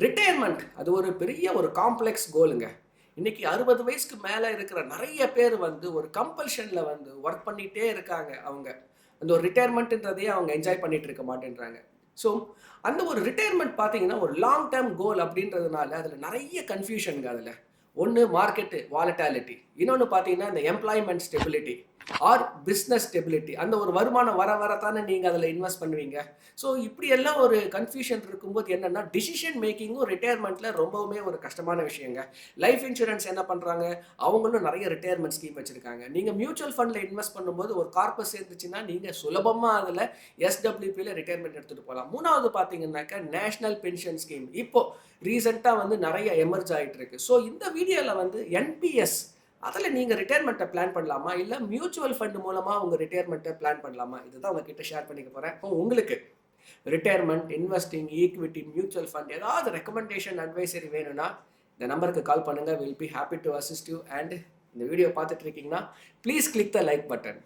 Retirement அது ஒரு பெரிய ஒரு காம்ப்ளெக்ஸ் கோலுங்க. இன்னைக்கு 60 வயசுக்கு மேல இருக்கிற நெறைய பேர் வந்து ஒரு கம்பல்ஷன்ல வந்து ஒர்க் பண்ணிட்டே இருக்காங்க அவங்க. அந்த ஒரு ரிட்டயர்மெண்ட்ன்றதையே அவங்க என்ஜாய் பண்ணிட்டு இருக்க மாட்டேன்றாங்க. ஸோ, அந்த ஒரு ரிட்டயர்மெண்ட் பார்த்தீங்கன்னா, ஒரு லாங் டெர்ம் கோல் அப்படின்றதுனால அதில நெறைய கன்ஃப்யூஷன்ங்க அதில. ஒண்ணு மார்க்கெட் வாலட்டாலிட்டி. இன்னொன்னு பார்த்தீங்கன்னா, இந்த employment stability or business stability. அந்த ஒரு வருமானம் வர வர தானே நீங்க அதில இன்வெஸ்ட் பண்ணுவீங்க. ஸோ இப்படியெல்லாம் ஒரு கன்ஃப்யூஷன் இருக்கும்போது என்னன்னா, டிசிஷன் மேக்கிங்கும் ரிட்டயர்மெண்ட்ல ரொம்பவுமே ஒரு கஷ்டமான விஷயங்க. லைஃப் இன்சூரன்ஸ் என்ன பண்றாங்க, அவங்களும் நெறைய ரிட்டயர்மெண்ட் ஸ்கீம் வச்சிருக்காங்க. நீங்க மியூச்சுவல் ஃபண்ட்ல இன்வெஸ்ட் பண்ணும்போது ஒரு கார்பஸ் சேர்ந்துச்சுன்னா, நீங்க சுலபமா அதில எஸ்டபிள்யூபில ரிட்டயர்மெண்ட் எடுத்துட்டு போலாம். 3வது பார்த்தீங்கன்னாக்கா, நேஷனல் பென்ஷன் ஸ்கீம். இப்போ ரீசென்ட்டா வந்து நெறைய எமர்ஜ் ஆயிட்டு இருக்கு. ஸோ இந்த வீடியோல வந்து என்பிஎஸ் அதில நீங்க ரிட்டயர்மெண்ட்ட பிளான் பண்ணலாமா? இல்ல மியூச்சுவல் ஃபண்ட் மூலமா உங்க ரிட்டயர்மெண்ட்ட பிளான் பண்ணலாமா? இதுதான் உங்ககிட்ட ஷேர் பண்ணிக்க போறேன். இப்போ உங்களுக்கு retirement, investing, equity, mutual fund ஏதாவது ரெக்கமெண்டேஷன், அட்வைசரி வேணும்னா, இந்த நம்பருக்கு கால் பண்ணுங்க. Will be happy to assist you. And இந்த வீடியோ பார்த்துட்டு இருக்கீங்கன்னா, please click the like button.